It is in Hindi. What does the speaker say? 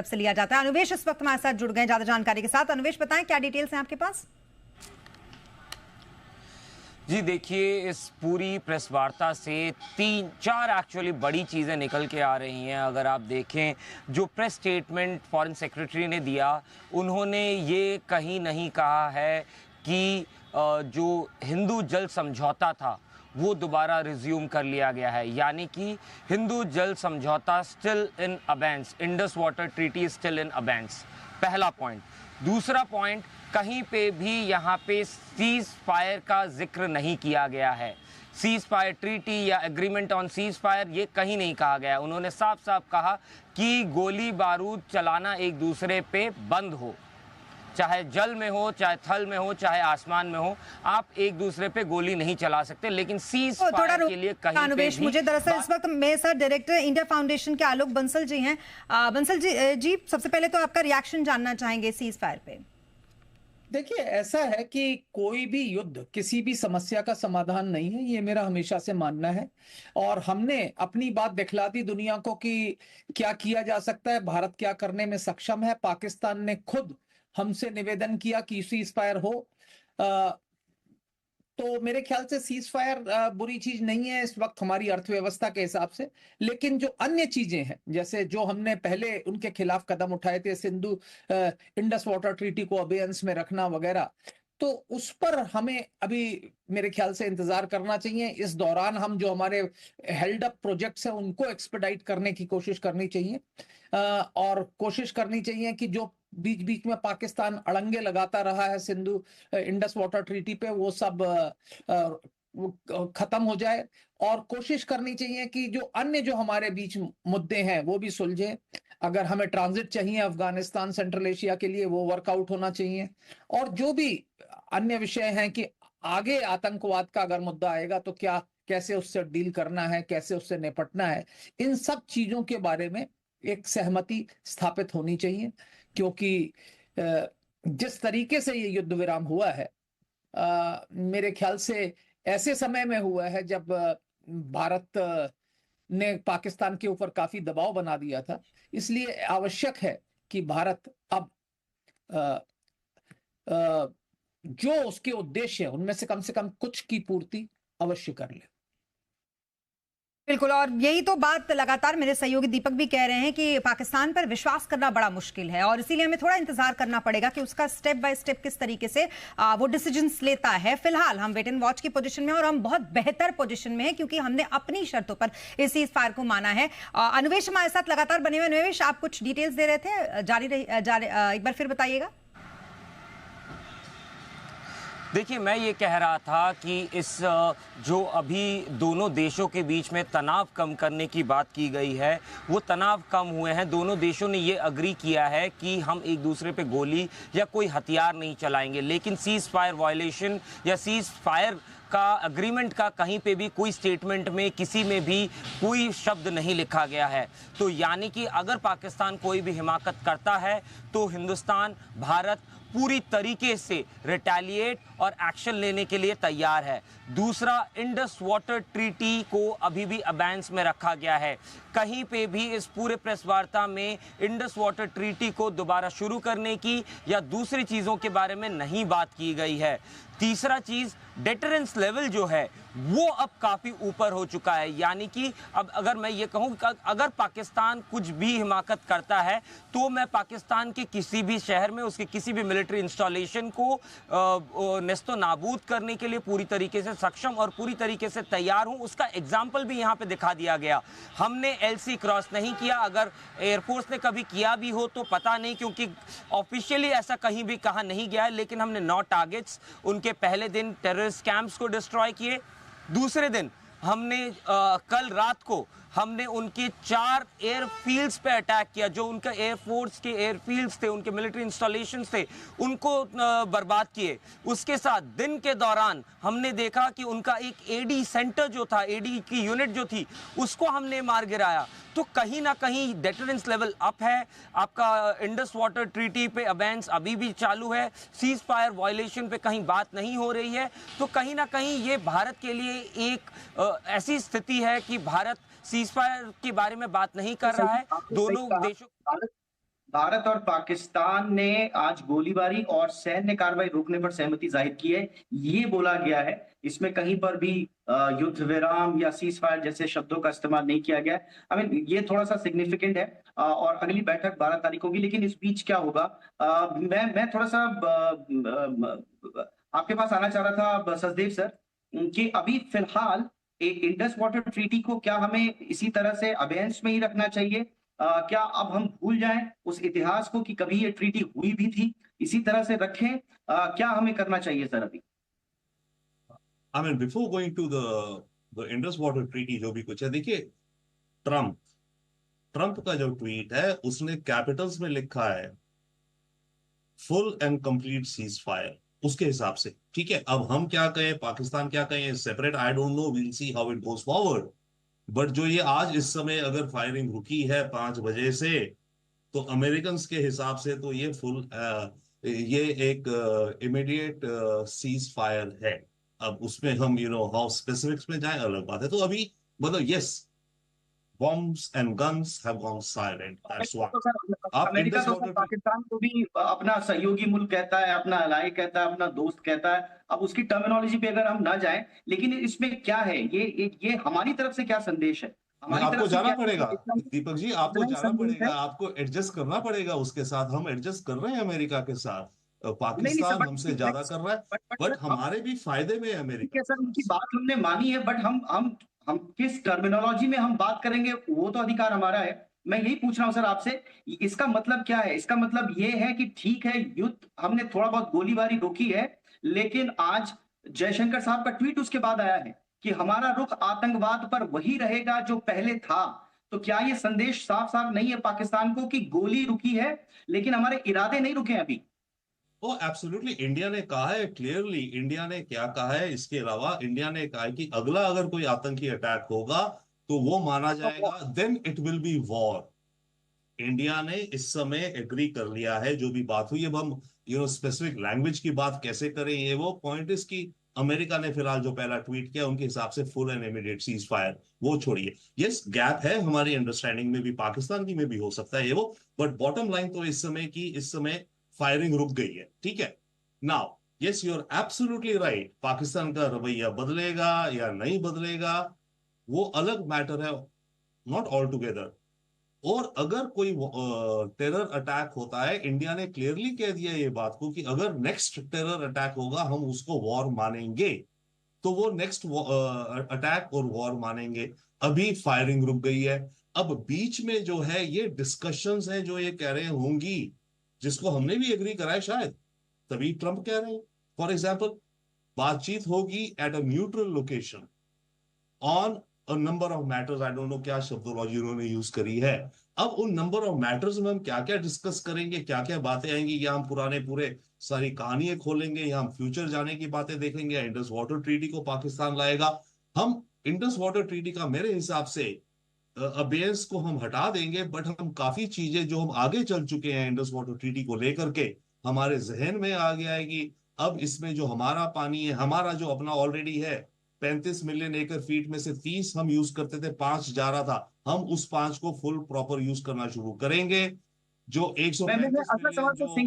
तरफ से लिया जाता है। अनुवेश इस वक्त हमारे साथ जुड़ गए ज्यादा जानकारी के साथ। अनुवेश, बताएं क्या डिटेल्स हैं आपके पास? जी देखिए, इस पूरी प्रेस वार्ता से 3-4 एक्चुअली बड़ी चीज़ें निकल के आ रही हैं। अगर आप देखें, जो प्रेस स्टेटमेंट फॉरेन सेक्रेटरी ने दिया, उन्होंने ये कहीं नहीं कहा है कि जो हिंदू जल समझौता था वो दोबारा रिज्यूम कर लिया गया है, यानी कि हिंदू जल समझौता still in abeyance, Indus water treaty still in abeyance, पहला पॉइंट। दूसरा पॉइंट, कहीं पे भी यहाँ पे सीज फायर का जिक्र नहीं किया गया है। सीज फायर ट्रीटी या एग्रीमेंट ऑन सीज फायर ये कहीं नहीं कहा गया। उन्होंने साफ साफ कहा कि गोली बारूद चलाना एक दूसरे पे बंद हो, चाहे जल में हो, चाहे थल में हो, चाहे आसमान में हो, आप एक दूसरे पे गोली नहीं चला सकते। लेकिन सीज फायर के लिए कहीं पे भी मुझे दरअसल इस वक्त मेरे साथ डायरेक्टर इंडिया फाउंडेशन के आलोक बंसल जी हैं। बंसल जी, सबसे पहले तो आपका रिएक्शन जानना चाहेंगे सीज फायर पे। देखिए, ऐसा है कि कोई भी युद्ध किसी भी समस्या का समाधान नहीं है, ये मेरा हमेशा से मानना है। और हमने अपनी बात दिखला दी दुनिया को कि क्या किया जा सकता है, भारत क्या करने में सक्षम है। पाकिस्तान ने खुद हमसे निवेदन किया कि सीज फायर हो। तो मेरे ख्याल से सीज फायर बुरी चीज नहीं है इस वक्त हमारी अर्थव्यवस्था के हिसाब से। लेकिन जो अन्य चीजें हैं, जैसे जो हमने पहले उनके खिलाफ कदम उठाए थे, सिंधु इंडस वाटर ट्रीटी को अबेयंस में रखना वगैरह, तो उस पर हमें अभी मेरे ख्याल से इंतजार करना चाहिए। इस दौरान हम जो हमारे हेल्ड अप प्रोजेक्ट्स हैं उनको एक्सपेडाइट करने की कोशिश करनी चाहिए। और कोशिश करनी चाहिए कि जो बीच बीच में पाकिस्तान अड़ंगे लगाता रहा है सिंधु इंडस वाटर ट्रीटी पे, वो सब खत्म हो जाए। और कोशिश करनी चाहिए कि जो अन्य जो हमारे बीच मुद्दे हैं वो भी सुलझे। अगर हमें ट्रांजिट चाहिए अफगानिस्तान सेंट्रल एशिया के लिए, वो वर्कआउट होना चाहिए। और जो भी अन्य विषय हैं कि आगे आतंकवाद का अगर मुद्दा आएगा तो क्या, कैसे उससे डील करना है, कैसे उससे निपटना है, इन सब चीजों के बारे में एक सहमति स्थापित होनी चाहिए। क्योंकि जिस तरीके से ये युद्ध विराम हुआ है, मेरे ख्याल से ऐसे समय में हुआ है जब भारत ने पाकिस्तान के ऊपर काफी दबाव बना दिया था। इसलिए आवश्यक है कि भारत अब जो उसके उद्देश्य है उनमें से कम कुछ की पूर्ति अवश्य कर ले। बिल्कुल, और यही तो बात लगातार मेरे सहयोगी दीपक भी कह रहे हैं कि पाकिस्तान पर विश्वास करना बड़ा मुश्किल है और इसीलिए हमें थोड़ा इंतजार करना पड़ेगा कि उसका स्टेप बाय स्टेप किस तरीके से वो डिसीजंस लेता है। फिलहाल हम वेट एंड वॉच की पोजीशन में और हम बहुत बेहतर पोजीशन में हैं क्योंकि हमने अपनी शर्तों पर इस सीज फायर को माना है। अनुवेश हमारे साथ लगातार बने हुए। अनुवेश, आप कुछ डिटेल्स दे रहे थे, एक बार फिर बताइएगा। देखिए, मैं ये कह रहा था कि इस जो अभी दोनों देशों के बीच में तनाव कम करने की बात की गई है, वो तनाव कम हुए हैं। दोनों देशों ने ये अग्री किया है कि हम एक दूसरे पे गोली या कोई हथियार नहीं चलाएंगे, लेकिन सीज फायर वायलेशन या सीज फायर का अग्रीमेंट का कहीं पे भी कोई स्टेटमेंट में किसी में भी कोई शब्द नहीं लिखा गया है। तो यानी कि अगर पाकिस्तान कोई भी हिमाकत करता है तो हिंदुस्तान, भारत पूरी तरीके से रिटेलिएट और एक्शन लेने के लिए तैयार है। दूसरा, इंडस वाटर ट्रीटी को अभी भी अबेंस में रखा गया है। कहीं पे भी इस पूरे प्रेस वार्ता में इंडस वाटर ट्रीटी को दोबारा शुरू करने की या दूसरी चीज़ों के बारे में नहीं बात की गई है। तीसरा चीज़, डेटरेंस लेवल जो है वो अब काफ़ी ऊपर हो चुका है। यानी कि अब अगर मैं ये कहूँ कि अगर पाकिस्तान कुछ भी हिमाकत करता है तो मैं पाकिस्तान के किसी भी शहर में उसके किसी भी मिलिट्री इंस्टॉलेशन को नेस्तो नाबूद करने के लिए पूरी तरीके से सक्षम और पूरी तरीके से तैयार हूँ। उसका एग्जाम्पल भी यहाँ पे दिखा दिया गया। हमने एलसी क्रॉस नहीं किया, अगर एयरफोर्स ने कभी किया भी हो तो पता नहीं, क्योंकि ऑफिशियली ऐसा कहीं भी कहा नहीं गया है। लेकिन हमने 9 टारगेट्स उनके पहले दिन टेररिस्ट कैंप्स को डिस्ट्रॉय किए। दूसरे दिन हमने कल रात को हमने उनके 4 एयरफील्ड्स पे अटैक किया, जो उनका एयरफोर्स के एयरफील्ड्स थे, उनके मिलिट्री इंस्टॉलेशंस थे, उनको बर्बाद किए। उसके साथ दिन के दौरान हमने देखा कि उनका एक एडी सेंटर जो था, एडी की यूनिट जो थी, उसको हमने मार गिराया। तो कहीं ना कहीं डेटरेंस लेवल अप है। आपका इंडस वाटर ट्रीटी पे अबेंस अभी भी चालू है, सीज फायर वायलेशन पे कहीं बात नहीं हो रही है। तो कहीं ना कहीं ये भारत के लिए एक ऐसी स्थिति है कि भारत सीज फायर के बारे में बात नहीं कर रहा है। दोनों देशों भारत और पाकिस्तान ने आज गोलीबारी और सैन्य कार्रवाई रोकने पर सहमति जाहिर की है, ये बोला गया है। इसमें कहीं पर भी युद्ध विराम या सीज फायर जैसे शब्दों का इस्तेमाल नहीं किया गया है। आई मीन ये थोड़ा-सा सिग्निफिकेंट है और अगली बैठक 12 तारीख होगी, लेकिन इस बीच क्या होगा? मैं थोड़ा-सा आपके पास आना चाह रहा था सचदेव सर, कि अभी फिलहाल इंडस वाटर ट्रीटी को क्या हमें इसी तरह से अबेयंस में ही रखना चाहिए? क्या अब हम भूल जाएं उस इतिहास को कि कभी ये ट्रीटी हुई भी थी, इसी तरह से रखें? क्या हमें करना चाहिए सर अभी? I mean, before going to the Indus Water Treaty, जो भी कुछ है, देखिए, ट्रम्प ट्रम्प का जो ट्वीट है उसने कैपिटल्स में लिखा है full and complete cease fire, उसके हिसाब से, ठीक है। अब हम क्या कहें, पाकिस्तान क्या कहें, separate, I don't know, we'll see how it goes forward. But जो ये आज इस समय अगर फायरिंग रुकी है 5 बजे से, तो अमेरिकन के हिसाब से तो ये फुल ये एक इमीडिएट सीज फायर है। अब उसमें हम हाउ स्पेसिफिक्स में जाए अलग बात है। तो अभी मतलब yes, bombs and guns have gone silent, that's why। तो सर आप अमेरिका इंडस तो वाटर सर पाकिस्तान को भी अपना सहयोगी मुल्क कहता है, अपना अलाई कहता है, अपना दोस्त कहता है। अब उसकी टर्मिनोलॉजी पे अगर हम ना जाएं, लेकिन इसमें क्या है, ये हमारी तरफ से क्या संदेश है? हमारी आपको तरफ से जाना क्या पड़ेगा इतना दीपक जी, आपको इतना ही जाना संदेश पड़ेगा, है? आपको एडजस्ट करना पड़ेगा उसके साथ। हम एडजस्ट कर रहे हैं अमेरिका के साथ, नहीं सर, पाकिस्तान हमसे ज्यादा कर रहा है, बट बट सर हम हमारे भी फायदे में है ठीक है अमेरिका। सर, उनकी बात हमने मानी है, बट हम किस टर्मिनोलॉजी में हम बात करेंगे वो तो अधिकार हमारा है। मैं यही पूछ रहा हूं सर आपसे, इसका मतलब क्या है? इसका मतलब ये है कि ठीक है, युद्ध हमने थोड़ा बहुत गोलीबारी रोकी है, लेकिन आज जयशंकर साहब का ट्वीट उसके बाद आया है कि हमारा रुख आतंकवाद पर वही रहेगा जो पहले था। तो क्या ये संदेश साफ साफ नहीं है पाकिस्तान को कि गोली रुकी है, लेकिन हमारे इरादे नहीं रुके अभी? ओ एब्सोल्युटली, इंडिया ने कहा है क्लियरली। इंडिया ने क्या कहा है इसके अलावा? इंडिया ने कहा है कि अगला अगर कोई आतंकी अटैक होगा तो वो माना जाएगा, then it will be war. India ने इस समय एग्री कर लिया है जो भी बात हुई। अब हम स्पेसिफिक लैंग्वेज की बात कैसे करें, ये वो पॉइंट इज कि अमेरिका ने फिलहाल जो पहला ट्वीट किया उनके हिसाब से full and immediate cease fire, वो छोड़िए। यस, गैप है हमारी अंडरस्टैंडिंग में भी, पाकिस्तान की में भी हो सकता है ये वो, बट बॉटम लाइन तो इस समय फायरिंग रुक गई है, ठीक है। Now yes, you are absolutely right, Pakistan का रवैया बदलेगा या नहीं बदलेगा वो अलग मैटर है, नॉट ऑल टुगेदर। और अगर कोई टेरर अटैक होता है, इंडिया ने क्लियरली कह दिया ये बात को कि अगर नेक्स्ट टेरर अटैक होगा हम उसको वॉर मानेंगे, तो वो नेक्स्ट अटैक और वॉर मानेंगे। अभी फायरिंग रुक गई है, अब बीच में जो है ये डिस्कशंस हैं जो ये कह रहे होंगी, जिसको हमने भी एग्री करा है शायद, तभी ट्रंप कह रहे हैं। फॉर एग्जाम्पल, बातचीत होगी at a neutral location on a number of matters, I don't no क्या शब्दोलॉजी उन्होंने यूज करी है। अब उन नंबर ऑफ मैटर्स में हम क्या क्या डिस्कस करेंगे, क्या क्या बातें आएंगी, या हम पुराने पूरे सारी कहानियां खोलेंगे, या हम फ्यूचर जाने की बातें देखेंगे, या इंडस वाटर ट्रीटी को पाकिस्तान लाएगा। हम इंडस वाटर ट्रीटी का मेरे हिसाब से अबेयंस को हम हटा देंगे, बट हम काफी चीजें जो हम आगे चल चुके हैं इंडस वाटर ट्रीटी को लेकर के, हमारे जहन में आ गया है कि अब इसमें जो हमारा पानी है, हमारा जो अपना ऑलरेडी है 35 मिलियन एकड़ फीट में से 30 हम यूज करते थे, 5 जा रहा था, हम उस 5 को फुल प्रॉपर यूज करना शुरू करेंगे। जो मैं 135 असल मिलियन सवाल तो जो सिंह